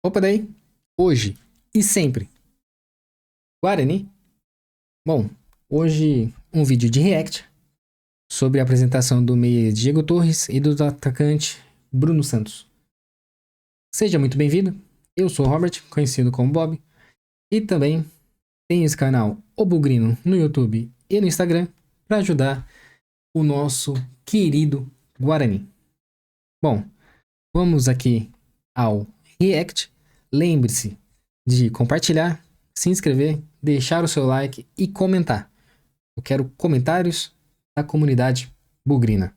Opa daí, hoje e sempre, Guarani. Bom, hoje um vídeo de react sobre a apresentação do meia Diego Torres e do atacante Bruno Santos. Seja muito bem-vindo, eu sou o Robert, conhecido como Bob, e também tenho esse canal O Bugrino no YouTube e no Instagram para ajudar o nosso querido Guarani. Bom, vamos aqui ao react. Lembre-se de compartilhar, se inscrever, deixar o seu like e comentar. Eu quero comentários da comunidade bugrina.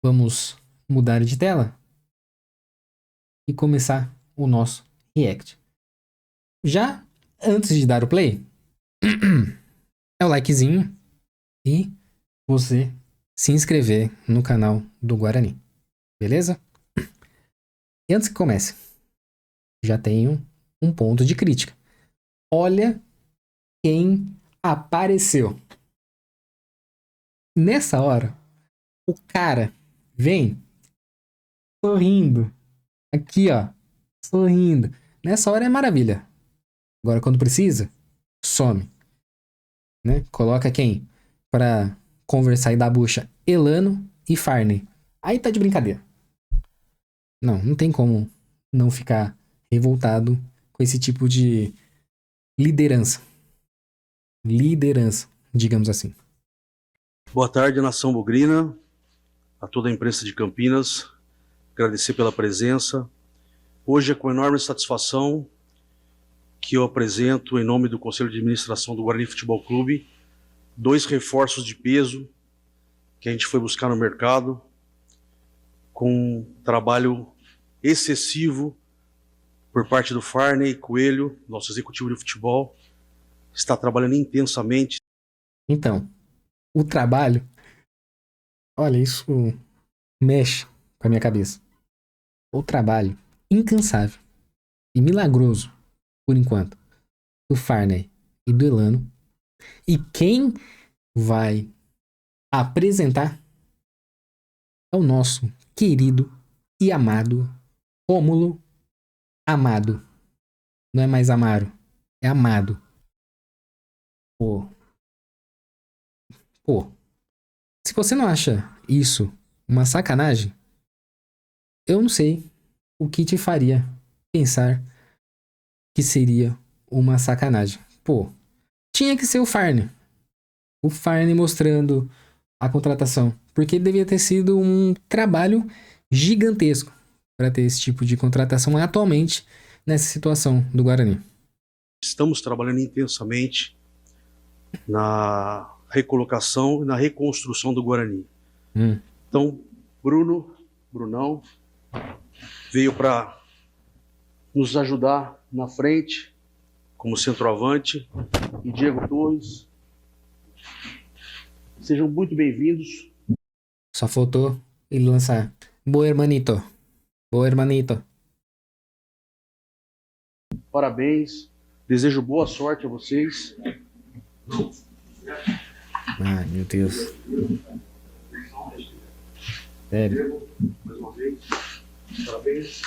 Vamos mudar de tela e começar o nosso react. Já antes de dar o play, é o likezinho e você se inscrever no canal do Guarani. Beleza? E antes que comece, já tenho um ponto de crítica. Olha quem apareceu. Nessa hora, o cara vem sorrindo. Aqui, ó. Sorrindo. Nessa hora é maravilha. Agora, quando precisa, some. Né? Coloca quem? Pra conversar e dar bucha. Elano e Farney. Aí tá de brincadeira. Não tem como não ficar revoltado com esse tipo de liderança. Liderança, digamos assim. Boa tarde, nação bugrina, a toda a imprensa de Campinas, agradecer pela presença. Hoje é com enorme satisfação que eu apresento, em nome do Conselho de Administração do Guarani Futebol Clube, 2 reforços de peso que a gente foi buscar no mercado, com um trabalho excessivo por parte do Farney Coelho, nosso executivo de futebol, está trabalhando intensamente. Então, o trabalho, olha, isso mexe com a minha cabeça. O trabalho incansável e milagroso, por enquanto, do Farney e do Elano. E quem vai apresentar é o nosso querido e amado Rômulo Amado. Não é mais Amaro, é Amado. Pô. Se você não acha isso uma sacanagem, eu não sei o que te faria pensar que seria uma sacanagem. Pô, tinha que ser o Farney. O Farney mostrando a contratação. Porque devia ter sido um trabalho gigantesco para ter esse tipo de contratação atualmente nessa situação do Guarani. Estamos trabalhando intensamente na recolocação e na reconstrução do Guarani. Então, Brunão, veio para nos ajudar na frente, como centroavante, e Diego Torres. Sejam muito bem-vindos. Só faltou ele lançar Boa hermanito. Boa hermanito. Parabéns. Desejo boa sorte a vocês. Ai, meu Deus. Sério. Mais uma vez. Parabéns.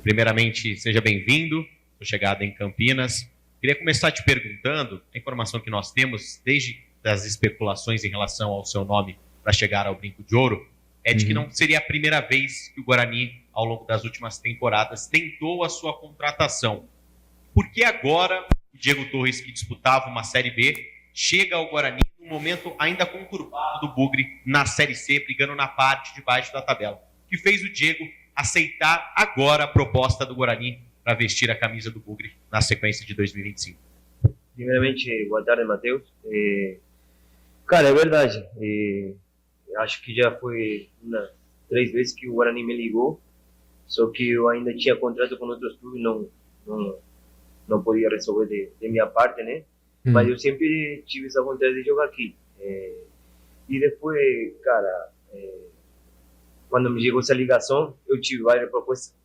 Primeiramente, seja bem-vindo, sua chegada em Campinas. Queria começar te perguntando, a informação que nós temos, desde as especulações em relação ao seu nome para chegar ao Brinco de Ouro, é de que não seria a primeira vez que o Guarani, ao longo das últimas temporadas, tentou a sua contratação. Por que agora o Diego Torres, que disputava uma Série B, chega ao Guarani num momento ainda conturbado do Bugre na Série C, brigando na parte de baixo da tabela? O que fez o Diego aceitar agora a proposta do Guarani para vestir a camisa do Bugre na sequência de 2025? Primeiramente, boa tarde, Matheus. Cara, é verdade. Acho que já foi 3 vezes que o Guarani me ligou, só que eu ainda tinha contrato com outros clubes, não podia resolver de minha parte, né? Mas eu sempre tive essa vontade de jogar aqui. E depois, cara, quando me chegou essa ligação, eu tive várias propostas,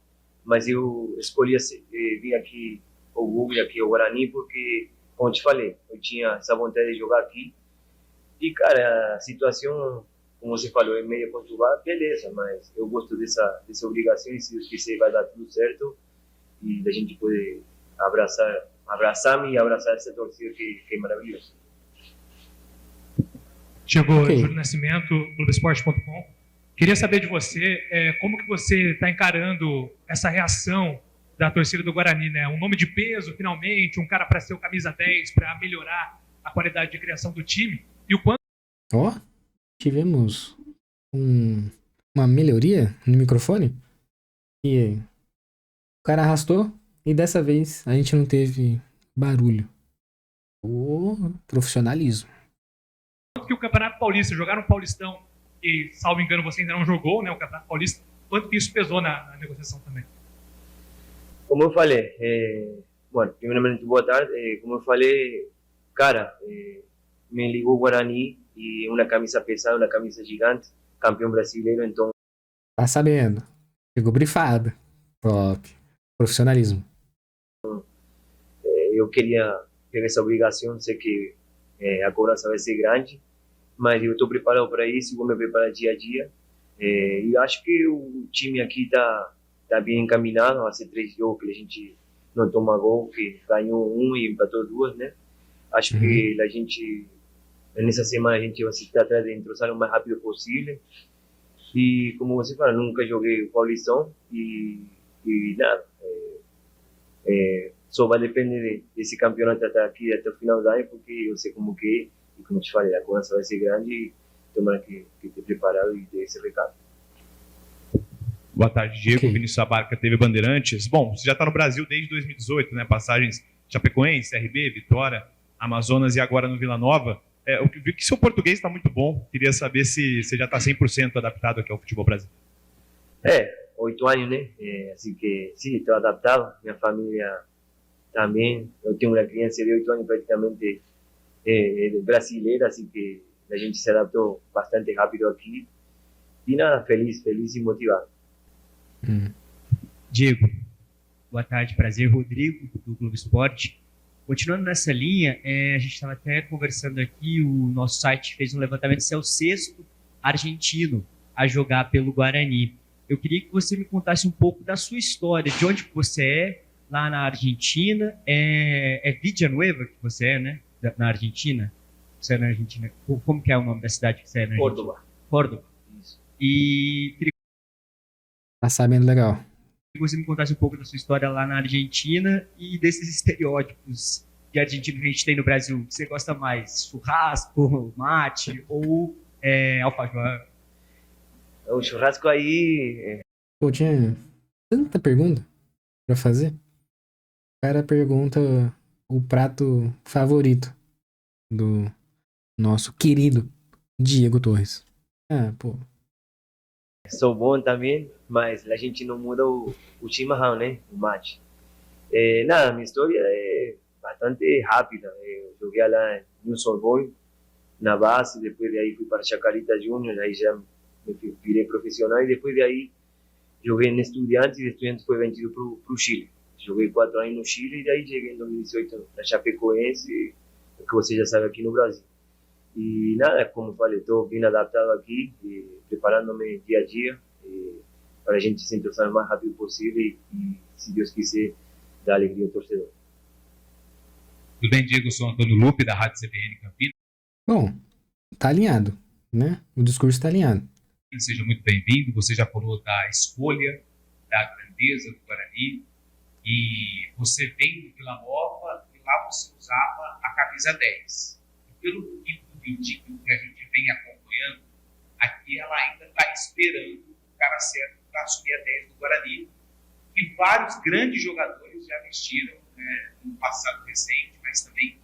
mas eu escolhi vir aqui ao Bugre, aqui ao Guarani, porque, como te falei, eu tinha essa vontade de jogar aqui. E, cara, a situação como você falou, é meio conturbado, beleza, mas eu gosto dessa obrigação e se Deus quiser vai dar tudo certo e a gente poder abraçar-me e abraçar essa torcida que é maravilhosa. Chegou Ok. Júlio Nascimento, Globoesporte.com. Queria saber de você como que você está encarando essa reação da torcida do Guarani, né? Um nome de peso, finalmente, um cara para ser o camisa 10, para melhorar a qualidade de criação do time. E o quanto Ó, tivemos uma melhoria no microfone. E o cara arrastou e dessa vez a gente não teve barulho. O profissionalismo. que o Campeonato Paulista, jogaram um Paulistão e, salvo engano, você ainda não jogou, né? O Campeonato Paulista. Quanto que isso pesou na negociação também? Como eu falei, primeiramente, boa tarde. Como eu falei, cara, me ligou o Guarani e uma camisa pesada, uma camisa gigante, campeão brasileiro, então Tá sabendo. Chegou brifado. Top. Profissionalismo. eu queria pegar essa obrigação, sei que a cobrança vai ser grande, mas eu estou preparado para isso, vou me preparar dia a dia. E acho que o time aqui tá bem encaminhado, há 3 jogos que a gente não toma gol, que ganhou um e empatou 2, né? Acho que a gente, nessa semana, a gente vai se tratar de entrosar o mais rápido possível. E como você fala, nunca joguei o Paulistão e nada. Só vai depender desse campeonato até aqui, até o final do ano, porque eu sei como que é, e como te falei, a cobrança vai ser grande e tomara que esteja preparado e dê esse recado. Boa tarde, Diego. Ok. Vinícius Abarca, TV Bandeirantes. Bom, você já está no Brasil desde 2018, né? Passagens Chapecoense, CRB, Vitória, Amazonas e agora no Vila Nova. Eu vi que seu português está muito bom. Queria saber se você já está 100% adaptado aqui ao futebol brasileiro. 8 anos, né? Assim que, sim, estou adaptado. Minha família também. Eu tenho uma criança de 8 anos praticamente brasileira, assim que a gente se adaptou bastante rápido aqui. E nada, feliz e motivado. Diego, boa tarde, prazer. Rodrigo, do Globo Esporte. Continuando nessa linha, a gente estava até conversando aqui, o nosso site fez um levantamento, você é o 6º argentino a jogar pelo Guarani. Eu queria que você me contasse um pouco da sua história, de onde você é, lá na Argentina. É Villanueva que você é, né? Na Argentina? Você é na Argentina. Como que é o nome da cidade que você é na Argentina? Córdoba. Córdoba. Isso. E queria Tá sabendo legal. que você me contasse um pouco da sua história lá na Argentina e desses estereótipos de argentino que a gente tem no Brasil. Você gosta mais churrasco, mate ou alfajor? O churrasco aí, Pô, tinha tanta pergunta pra fazer. O cara pergunta o prato favorito do nosso querido Diego Torres. Ah, pô. sou bom também, mas a gente não muda o chimarrão, né? O mate. Nada, minha história é bastante rápida. Eu joguei lá em Newell's Old Boys, na base, depois de aí fui para Chacarita Junior, aí já me virei profissional e depois de aí joguei em Estudiantes e Estudiantes foi vendido para o Chile. Joguei 4 anos no Chile e daí cheguei em 2018 na Chapecoense, que você já sabe aqui no Brasil. E nada, como eu falei, estou bem adaptado aqui, preparando-me dia a dia para a gente se entrosar o mais rápido possível e, se Deus quiser, dar alegria ao torcedor. Tudo bem, Diego? Eu sou Antônio Lupe, da Rádio CBN Campinas. Bom, tá alinhado, né? O discurso tá alinhado. Seja muito bem-vindo. Você já falou da escolha, da grandeza do Guarani. E você veio do Vila Nova e lá você usava a camisa 10. E pelo vídeo que a gente vem acompanhando, aqui ela ainda está esperando o cara certo para assumir a 10 do Guarani. E vários grandes jogadores já vestiram no passado recente, mas também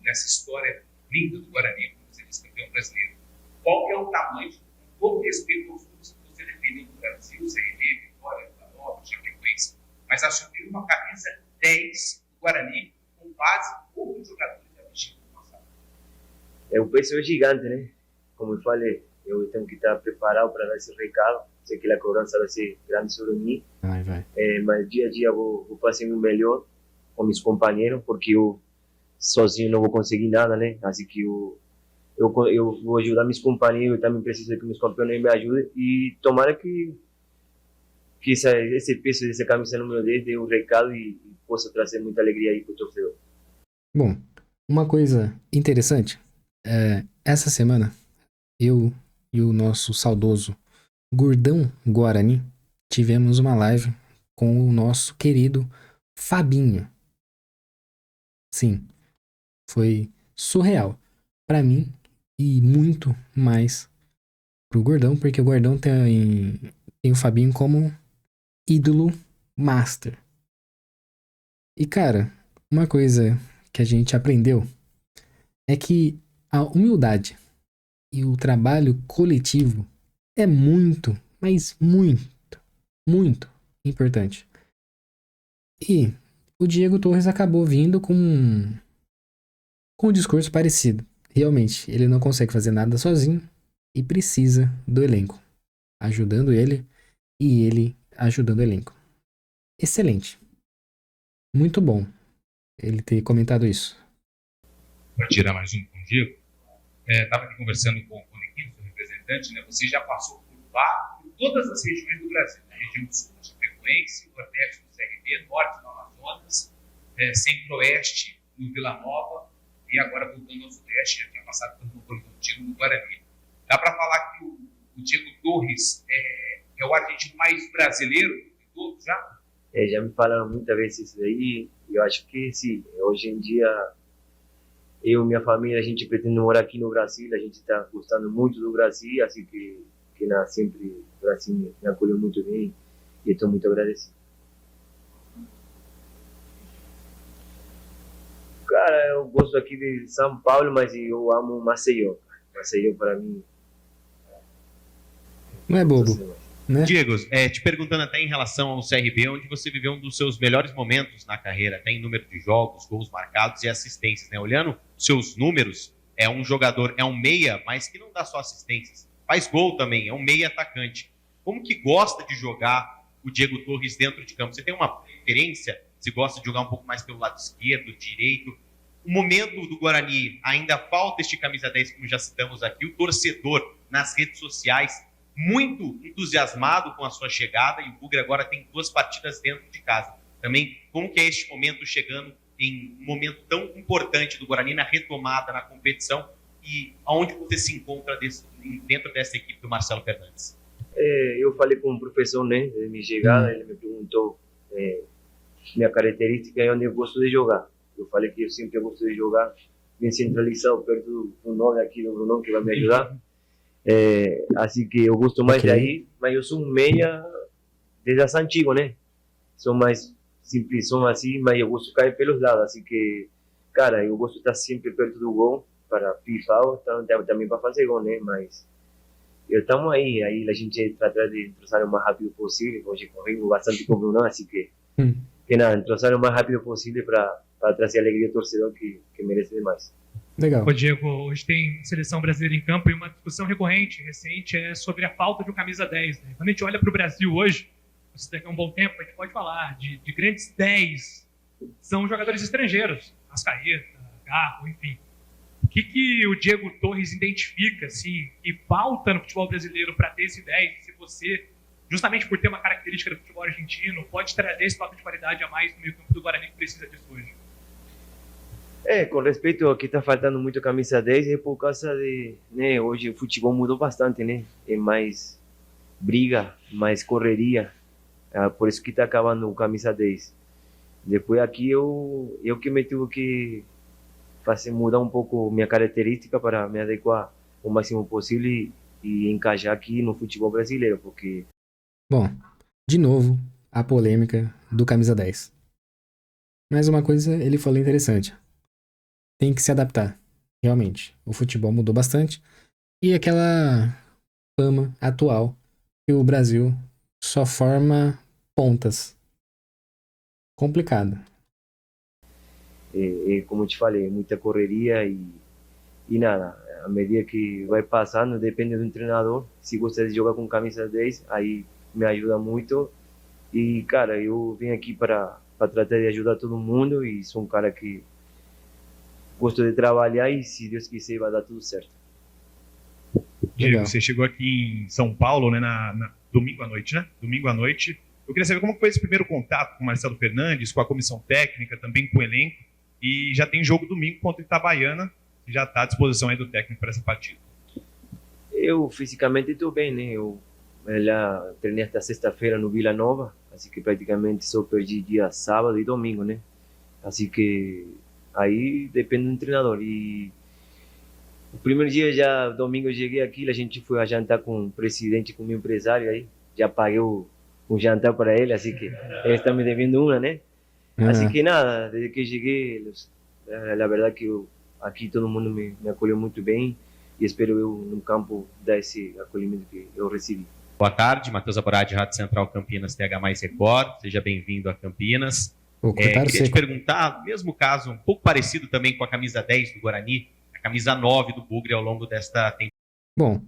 nessa história linda do Guarani, como você disse, campeão brasileiro. Qual que é o tamanho, com todo respeito aos clubes que você defendeu no Brasil, CRB, Vitória, Vila Nova, Chapecoense, mas assumir uma camisa 10 do Guarani com base em poucos jogadores já vestiram no passado? O peso é gigante, né? Como eu falei, eu tenho que estar preparado para dar esse recado. Sei que a cobrança vai ser grande sobre mim, Vai. mas dia a dia vou fazer o melhor com meus companheiros, porque eu sozinho não vou conseguir nada, né? Assim que eu eu vou ajudar meus companheiros, eu também preciso que meus campeões me ajudem, e tomara que esse peso dessa camisa número 10 dê um recado e possa trazer muita alegria aí para o torcedor. Bom, uma coisa interessante, essa semana, eu e o nosso saudoso Gordão Guarani tivemos uma live com o nosso querido Fabinho. Sim, foi surreal para mim e muito mais pro Gordão, porque o Gordão tem o Fabinho como ídolo master. E cara, uma coisa que a gente aprendeu é que a humildade e o trabalho coletivo é muito, mas muito, muito importante. E o Diego Torres acabou vindo com um discurso parecido. Realmente, ele não consegue fazer nada sozinho e precisa do elenco, ajudando ele e ele ajudando o elenco. Excelente. Muito bom ele ter comentado isso. Para tirar mais um com o Diego, estava aqui conversando com o Nequim, seu representante, né? Você já passou por todas as regiões do Brasil, na região do sul, Chapecoense, nordeste do CRB, norte do Amazonas, centro-oeste no Vila Nova, e agora voltando ao sudeste, já tinha passado pelo Novo Horizontino no Guarani. Dá para falar que o Diego Torres é o argentino mais brasileiro de todos já? Já me falaram muitas vezes isso daí, e eu acho que sim. Hoje em dia, eu e minha família, a gente pretende morar aqui no Brasil, a gente está gostando muito do Brasil, assim que sempre o Brasil me acolheu muito bem e estou muito agradecido. Cara, eu gosto aqui de São Paulo, mas eu amo Maceió. Maceió para mim... Não é bobo, né? Diego, te perguntando até em relação ao CRB, onde você viveu um dos seus melhores momentos na carreira, até em número de jogos, gols marcados e assistências, né? Olhando seus números, é um jogador, é um meia, mas que não dá só assistências, faz gol também, é um meia atacante. Como que gosta de jogar o Diego Torres dentro de campo? Você tem uma preferência? Se gosta de jogar um pouco mais pelo lado esquerdo, direito? O momento do Guarani, ainda falta este camisa 10, como já citamos aqui, o torcedor nas redes sociais, muito entusiasmado com a sua chegada, e o Bugre agora tem 2 partidas dentro de casa. Também, como que é este momento chegando em um momento tão importante do Guarani na retomada, na competição, e aonde você se encontra dentro dessa equipe do Marcelo Fernandes? Eu falei com o professor, né, de minha chegada, ele me perguntou minha característica e onde eu gosto de jogar. Eu falei que eu sempre gosto de jogar bem centralizado, perto do 9 aqui do Bruno, que vai me ajudar. Assim que eu gosto mais daí, mas eu sou um meia desde as antigo, né? Sou mais simplesão assim, mas eu gosto de cair pelos lados, assim que, cara, eu gosto de estar sempre perto do gol para pifar, também para fazer gol, né? Mas estamos aí a gente trata de entrosar o mais rápido possível. Hoje corremos bastante com o Bruno, assim que nada, entrosar o mais rápido possível para trazer alegria ao torcedor que merece demais. Legal. Ô Diego, hoje tem seleção brasileira em campo e uma discussão recorrente, recente, é sobre a falta de um camisa 10. Né? Quando a gente olha para o Brasil hoje, se daqui a um bom tempo, a gente pode falar de grandes 10, são jogadores estrangeiros, Arrascaeta, Garro, enfim. O que o Diego Torres identifica, assim, que falta no futebol brasileiro para ter esse 10, se você, justamente por ter uma característica do futebol argentino, pode trazer esse toque de qualidade a mais no meio campo do Guarani que precisa disso hoje? Com respeito ao que está faltando muito camisa 10, é por causa de, né, hoje o futebol mudou bastante, né? É mais briga, mais correria, por isso que está acabando o camisa 10. Depois aqui eu que me tive que fazer mudar um pouco minha característica para me adequar o máximo possível e encaixar aqui no futebol brasileiro, porque... Bom, de novo, a polêmica do camisa 10. Mas uma coisa ele falou interessante. Tem que se adaptar, realmente. O futebol mudou bastante. E aquela fama atual que o Brasil só forma pontas. Complicado. Como eu te falei, muita correria e nada. À medida que vai passando, depende do treinador. Se gosta de jogar com camisa 10, aí me ajuda muito. E, cara, eu vim aqui para tratar de ajudar todo mundo e sou um cara que gosto de trabalhar e, se Deus quiser, vai dar tudo certo. Diego, Legal. você chegou aqui em São Paulo, né, domingo à noite, né? Domingo à noite. Eu queria saber como foi esse primeiro contato com o Marcelo Fernandes, com a comissão técnica, também com o elenco. E já tem jogo domingo contra o Itabaiana, que já está à disposição aí do técnico para essa partida. Eu fisicamente estou bem, né? Eu já treinei até sexta-feira no Vila Nova, assim que praticamente só perdi dia sábado e domingo, né? Assim que aí depende do treinador. E o primeiro dia, já domingo, eu cheguei aqui, a gente foi a jantar com o presidente, com o meu empresário aí, já paguei um jantar para ele, assim que ele está me devendo uma, né? Assim que nada, desde que cheguei, a verdade que aqui todo mundo me acolheu muito bem e espero eu no campo dar esse acolhimento que eu recebi. Boa tarde, Matheus Aborade, Rádio Central Campinas, TH mais Record. Seja bem-vindo a Campinas. Queria te perguntar, mesmo caso, um pouco parecido também com a camisa 10 do Guarani, a camisa 9 do Bugre ao longo desta temporada. Bom,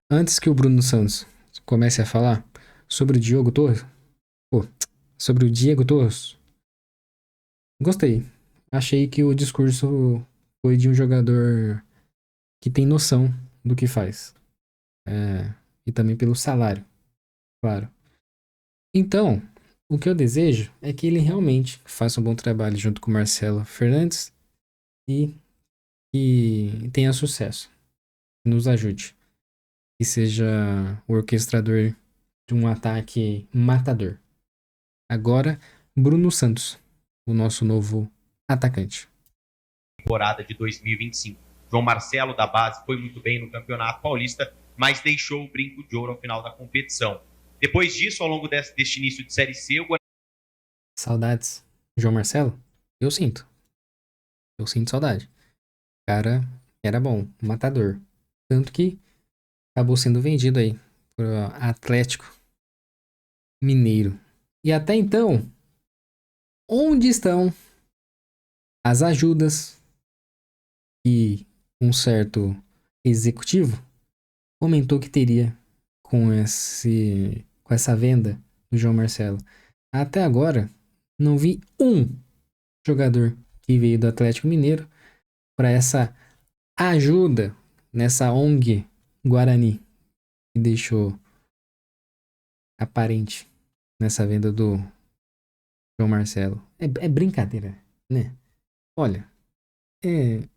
antes que o Bruno Santos comece a falar sobre o Diogo Torres, gostei. Achei que o discurso foi de um jogador que tem noção do que faz. E também pelo salário, claro. Então, o que eu desejo é que ele realmente faça um bom trabalho junto com o Marcelo Fernandes e que tenha sucesso. Nos ajude. Que seja o orquestrador de um ataque matador. Agora, Bruno Santos, o nosso novo atacante. Temporada de 2025. João Marcelo da base foi muito bem no Campeonato Paulista, mas deixou o brinco de ouro ao final da competição. Depois disso, ao longo deste início de Série C, o Guarani... Saudades. João Marcelo? Eu sinto. Eu sinto saudade. O cara era bom, matador. Tanto que acabou sendo vendido aí pro Atlético Mineiro. E até então, onde estão as ajudas que um certo executivo comentou que teria com essa venda do João Marcelo? Até agora, não vi um jogador que veio do Atlético Mineiro para essa ajuda nessa ONG Guarani que deixou aparente nessa venda do João Marcelo. É brincadeira, né? Olha, tenho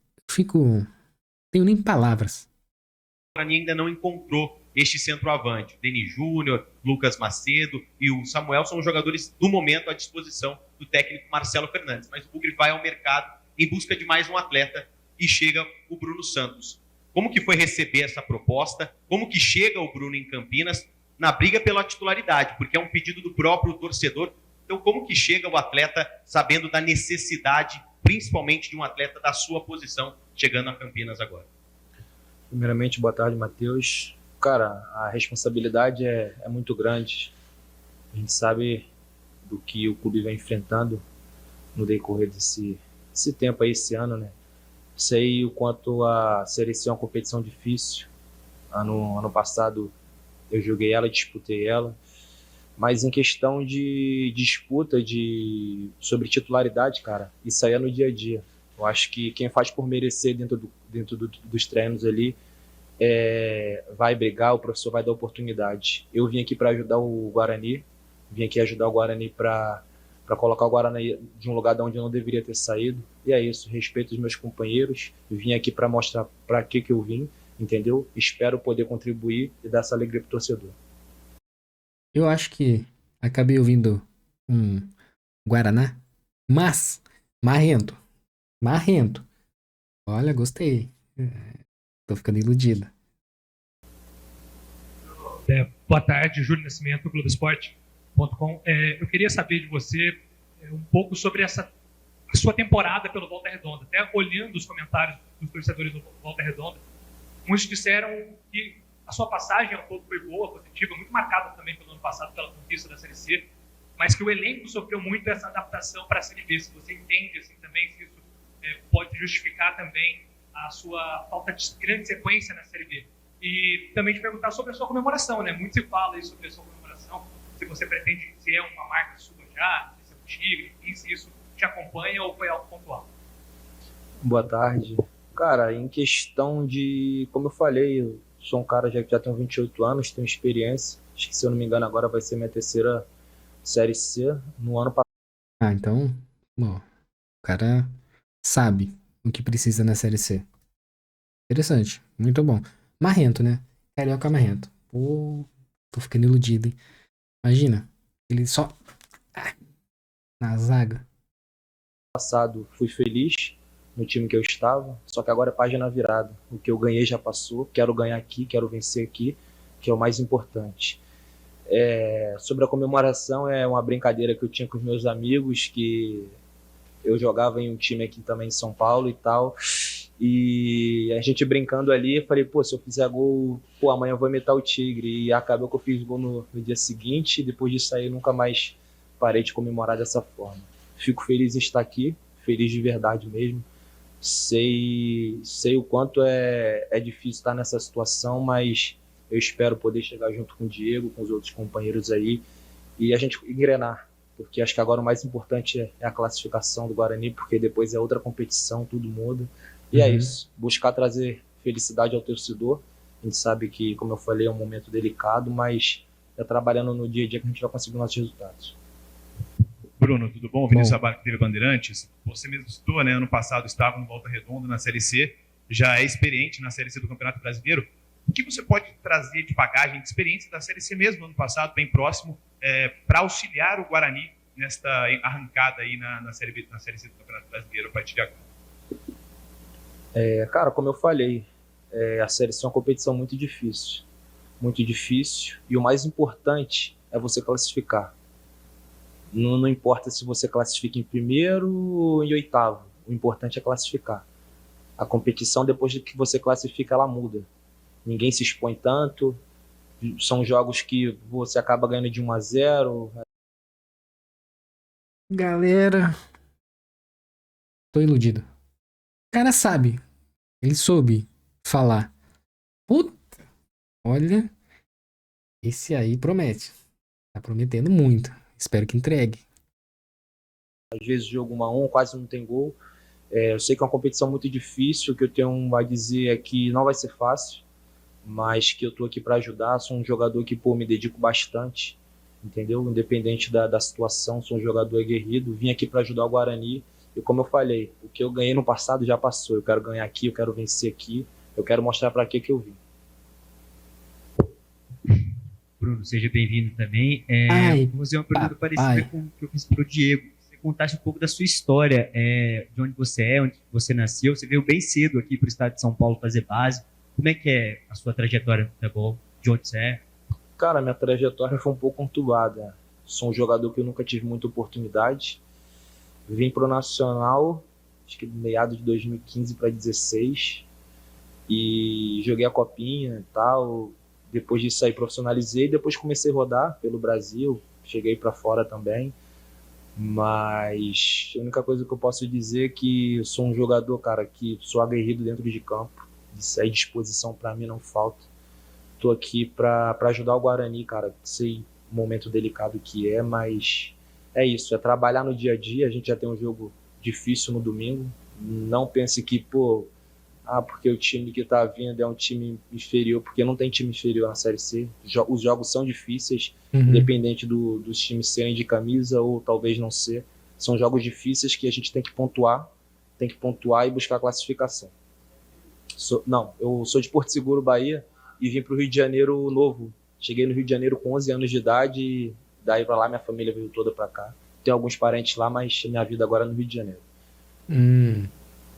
nem palavras. O Guarani ainda não encontrou este centroavante. O Denis Júnior, Lucas Macedo e o Samuel são os jogadores do momento à disposição do técnico Marcelo Fernandes. Mas o Bugre vai ao mercado em busca de mais um atleta e chega o Bruno Santos. Como que foi receber essa proposta? Como que chega o Bruno em Campinas na briga pela titularidade? Porque é um pedido do próprio torcedor. Então, como que chega o atleta sabendo da necessidade, principalmente de um atleta da sua posição, chegando a Campinas agora? Primeiramente, boa tarde, Matheus. Cara, a responsabilidade é muito grande. A gente sabe do que o clube vem enfrentando no decorrer desse tempo aí, esse ano, né? Sei o quanto a Série C é uma competição difícil. Ano passado eu joguei ela, disputei ela. Mas em questão de disputa sobre titularidade, cara, isso aí é no dia a dia. Eu acho que quem faz por merecer dentro dos treinos ali vai brigar, o professor vai dar oportunidade. Eu vim aqui para ajudar o Guarani, para colocar o Guarani de um lugar de onde eu não deveria ter saído. E é isso, respeito os meus companheiros, vim aqui para mostrar para que eu vim, entendeu? Espero poder contribuir e dar essa alegria pro torcedor. Eu acho que acabei ouvindo um Guaraná, mas marrento. Olha, gostei. Tô ficando iludida. Boa tarde, Júlio Nascimento, Globoesporte.com. Eu queria saber de você um pouco sobre a sua temporada pelo Volta Redonda. Até olhando os comentários dos torcedores do Volta Redonda, muitos disseram que a sua passagem ao todo foi boa, positiva, muito marcada também pelo ano passado pela conquista da Série C, mas que o elenco sofreu muito essa adaptação para a Série B. Se você entende assim também, se isso pode justificar também a sua falta de grande sequência na Série B. E também te perguntar sobre a sua comemoração, né? Muito se fala aí sobre a sua comemoração, se você pretende, se é uma marca sua já, se é um Tigre, enfim, se isso te acompanha ou foi algo pontual. Boa tarde. Cara, em questão de, como eu falei, sou um cara já tenho 28 anos, tenho experiência. Acho que, se eu não me engano, agora vai ser minha terceira Série C. No ano passado, Ah, então, bom, o cara sabe o que precisa na Série C. Interessante, muito bom. Marrento, né? Carioca marrento. Pô, tô ficando iludido, hein? Imagina, ele só na zaga. fui feliz no time que eu estava, só que agora é página virada. O que eu ganhei já passou, quero ganhar aqui, quero vencer aqui, que é o mais importante. Sobre a comemoração, é uma brincadeira que eu tinha com os meus amigos, que eu jogava em um time aqui também em São Paulo e tal, e a gente brincando ali, eu falei, pô, se eu fizer gol, pô, amanhã eu vou imitar o Tigre, e acabou que eu fiz gol no dia seguinte, e depois disso aí eu nunca mais parei de comemorar dessa forma. Fico feliz em estar aqui, feliz de verdade mesmo. Sei o quanto é difícil estar nessa situação, mas eu espero poder chegar junto com o Diego, com os outros companheiros aí, e a gente engrenar, porque acho que agora o mais importante é a classificação do Guarani, porque depois é outra competição, tudo muda. E é isso, buscar trazer felicidade ao torcedor. A gente sabe que, como eu falei, é um momento delicado, mas é trabalhando no dia a dia que a gente vai conseguir nossos resultados. Bruno, tudo bom? Vinícius Abarca, TV Bandeirantes. Você mesmo citou, né? Ano passado estava no Volta Redonda na Série C, já é experiente na Série C do Campeonato Brasileiro. O que você pode trazer de bagagem, de experiência da Série C mesmo, ano passado, bem próximo, para auxiliar o Guarani nesta arrancada aí na Série C do Campeonato Brasileiro a partir de agora? Cara, como eu falei, a Série C é uma competição muito difícil, e o mais importante é você classificar. Não importa se você classifica em primeiro ou em oitavo, o importante é classificar. A competição, depois de que você classifica, ela muda. Ninguém se expõe tanto, são jogos que você acaba ganhando de 1-0. Galera, tô iludido. O cara sabe, ele soube falar. Puta, olha, esse aí promete. Tá prometendo muito. Espero que entregue. Às vezes jogo 1-1, quase não tem gol. Eu sei que é uma competição muito difícil, o que eu tenho a dizer é que não vai ser fácil, mas que eu tô aqui para ajudar, sou um jogador que, me dedico bastante, entendeu? Independente da situação, sou um jogador aguerrido, vim aqui para ajudar o Guarani, e como eu falei, o que eu ganhei no passado já passou, eu quero ganhar aqui, eu quero vencer aqui, eu quero mostrar para que eu vim. Bruno, seja bem-vindo também. Vou fazer uma pergunta parecida com o que eu fiz para o Diego. Você contasse um pouco da sua história, de onde você é, onde você nasceu. Você veio bem cedo aqui para o estado de São Paulo fazer base. Como é que é a sua trajetória no futebol? De onde você é? Cara, minha trajetória foi um pouco conturbada. Sou um jogador que eu nunca tive muita oportunidade. Vim pro Nacional, acho que no meado de 2015 para 2016. E joguei a copinha e tal. Depois disso aí profissionalizei, depois comecei a rodar pelo Brasil, cheguei para fora também, mas a única coisa que eu posso dizer é que eu sou um jogador, cara, que sou aguerrido dentro de campo, isso aí disposição para mim não falta. Tô aqui para ajudar o Guarani, cara, sei o momento delicado que é, mas é isso, é trabalhar no dia a dia. A gente já tem um jogo difícil no domingo, não pense que, porque o time que tá vindo é um time inferior, porque não tem time inferior na Série C. Os jogos são difíceis, independente dos times serem de camisa ou talvez não ser. São jogos difíceis que a gente tem que pontuar e buscar a classificação. Eu sou de Porto Seguro, Bahia, e vim pro Rio de Janeiro novo. Cheguei no Rio de Janeiro com 11 anos de idade, e daí pra lá minha família veio toda pra cá. Tenho alguns parentes lá, mas minha vida agora é no Rio de Janeiro.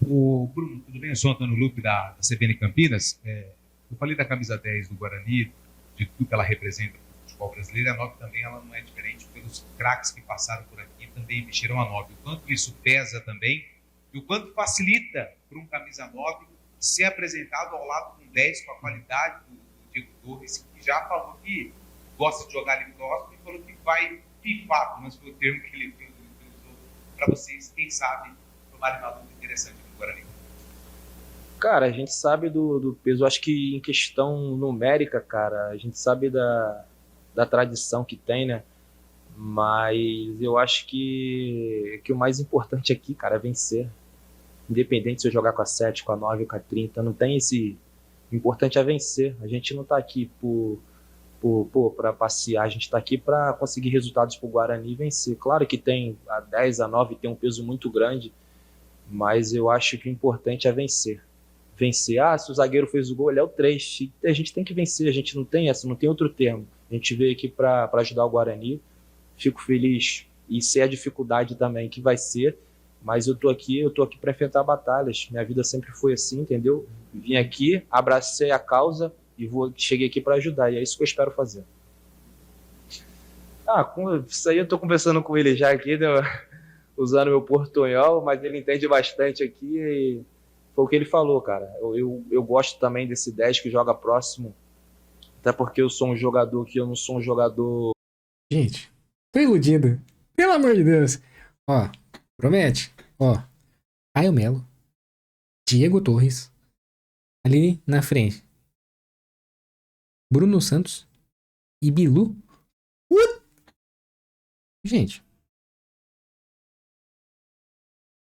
O Bruno, tudo bem? Eu sou Antônio Lupe da CBN Campinas. Eu falei da camisa 10 do Guarani, de tudo que ela representa para o futebol brasileiro. A 9 também ela não é diferente, pelos craques que passaram por aqui também vestiram a 9. O quanto isso pesa também e o quanto facilita para um camisa 9 ser apresentado ao lado com 10 com a qualidade do Diego Torres, que já falou que gosta de jogar ali próximo e falou que vai pifar, mas foi o termo que ele usou para vocês, quem sabe, tomarem uma luta interessante no Guarani. Cara, a gente sabe do peso. Acho que em questão numérica, cara, a gente sabe da tradição que tem, né? Mas eu acho que o mais importante aqui, cara, é vencer. Independente se eu jogar com a 7, com a 9, com a 30, não tem O importante é vencer. A gente não está aqui para passear, a gente está aqui para conseguir resultados para o Guarani e vencer. Claro que tem a 10, a 9, tem um peso muito grande, mas eu acho que o importante é vencer. Vencer, se o zagueiro fez o gol, ele é o 3. A gente tem que vencer, a gente não tem essa, não tem outro termo. A gente veio aqui para ajudar o Guarani. Fico feliz e sei a dificuldade também que vai ser, mas eu tô aqui para enfrentar batalhas. Minha vida sempre foi assim, entendeu? Vim aqui, abracei a causa e cheguei aqui para ajudar, e é isso que eu espero fazer. Isso aí eu tô conversando com ele já aqui, né, usando meu portunhol, mas ele entende bastante aqui e foi o que ele falou, cara. Eu gosto também desse 10 que joga próximo, até porque eu sou um jogador que eu não sou um jogador... Gente, tô iludido. Pelo amor de Deus. Ó, promete. Ó, Caio Melo, Diego Torres, ali na frente, Bruno Santos e Bilu. Gente,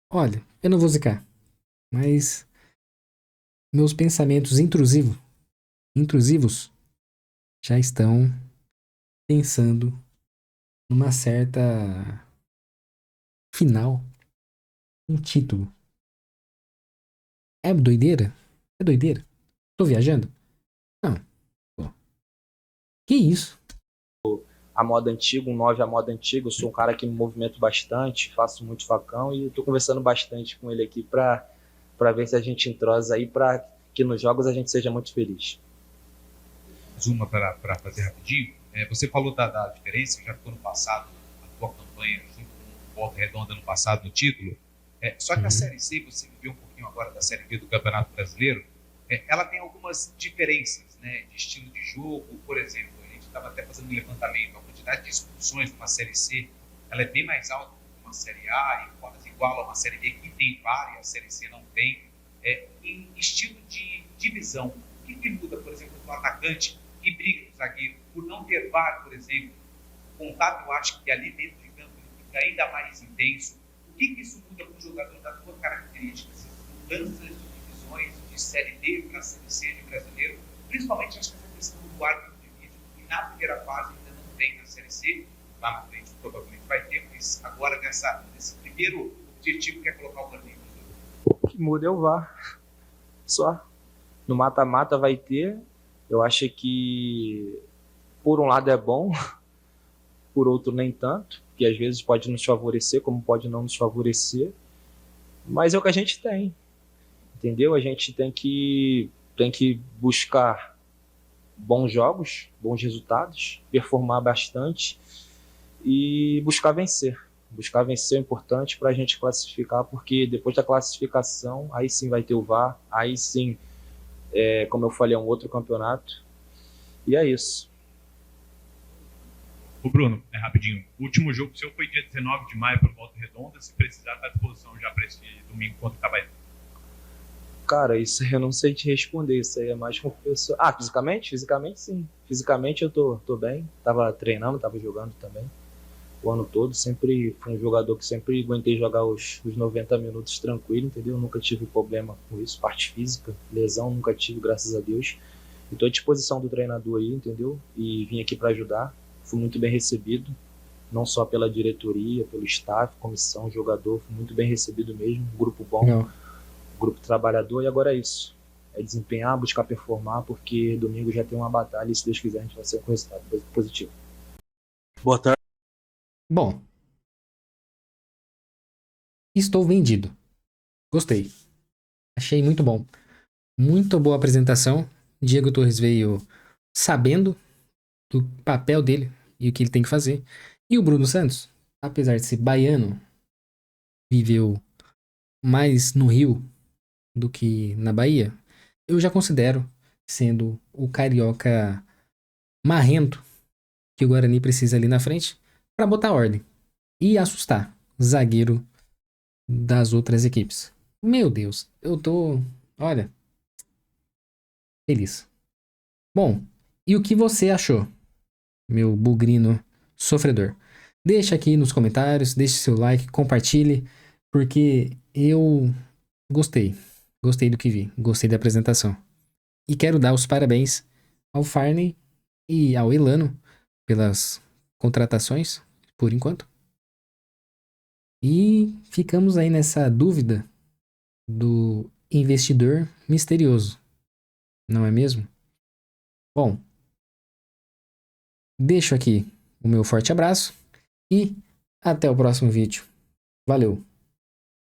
olha, eu não vou zicar, mas meus pensamentos intrusivos já estão pensando numa certa final, um título. É doideira? É doideira? Tô viajando? Não. Pô. Que isso? A moda antiga, um 9 a moda antiga, eu sou um cara que me movimento bastante, faço muito facão e tô conversando bastante com ele aqui pra ver se a gente entrosa aí, pra que nos jogos a gente seja muito feliz. Uma para fazer rapidinho. Você falou da diferença, já ficou no passado, a tua campanha junto com o Volta Redonda no passado no título. Só que a Série C, você viu um pouquinho agora da Série B do Campeonato Brasileiro, ela tem algumas diferenças, né, de estilo de jogo. Por exemplo, a gente estava até fazendo um levantamento, a quantidade de expulsões numa Série C, ela é bem mais alta que uma Série A e quase igual a uma Série B, que tem VAR e a Série C não tem. Em estilo de divisão, o que muda, por exemplo, no atacante que briga com o zagueiro por não ter VAR, por exemplo? O contato, eu acho que ali dentro de campo ele fica ainda mais intenso. O que isso muda com o jogador da tua característica? Essas mudanças de divisões de Série D para Série C de brasileiro, principalmente acho que essa questão do árbitro de vídeo, que na primeira fase ainda não tem na Série C, lá na frente provavelmente vai ter, mas agora nesse primeiro objetivo que é colocar o Guarani. O que muda é o VAR. Só. No mata-mata vai ter. Eu acho que por um lado é bom, por outro nem tanto, que às vezes pode nos favorecer, como pode não nos favorecer, mas é o que a gente tem, entendeu? A gente tem que buscar bons jogos, bons resultados, performar bastante e buscar vencer. Buscar vencer é importante para a gente classificar, porque depois da classificação, aí sim vai ter o VAR, aí sim, como eu falei, é um outro campeonato, e é isso. O Bruno, rapidinho, o último jogo seu foi dia 19 de maio por Volta Redonda, se precisar tá à disposição já para esse domingo contra o Itabaiana. Cara, isso eu não sei te responder, isso aí é mais com pessoa. Fisicamente? Fisicamente sim, fisicamente eu tô bem, tava treinando, tava jogando também o ano todo, sempre fui um jogador que sempre aguentei jogar os 90 minutos tranquilo, entendeu? Nunca tive problema com isso, parte física, lesão, nunca tive, graças a Deus. E tô à disposição do treinador aí, entendeu? E vim aqui para ajudar. Fui muito bem recebido, não só pela diretoria, pelo staff, comissão, jogador, fui muito bem recebido mesmo, grupo bom, grupo trabalhador, e agora é isso. É desempenhar, buscar performar, porque domingo já tem uma batalha e se Deus quiser a gente vai ser com resultado positivo. Boa tarde. Bom, estou vendido. Gostei. Achei muito bom. Muito boa apresentação. Diego Torres veio sabendo do papel dele e o que ele tem que fazer. E o Bruno Santos, apesar de ser baiano, viveu mais no Rio do que na Bahia, eu já considero sendo o carioca marrento que o Guarani precisa ali na frente para botar ordem e assustar o zagueiro das outras equipes. Meu Deus, eu tô, olha, feliz. Bom, e o que você achou, meu bugrino sofredor? Deixa aqui nos comentários, deixe seu like, compartilhe, porque eu gostei do que vi, gostei da apresentação. E quero dar os parabéns ao Farney e ao Elano pelas contratações, por enquanto. E ficamos aí nessa dúvida do investidor misterioso, não é mesmo? Bom, deixo aqui o meu forte abraço e até o próximo vídeo. Valeu!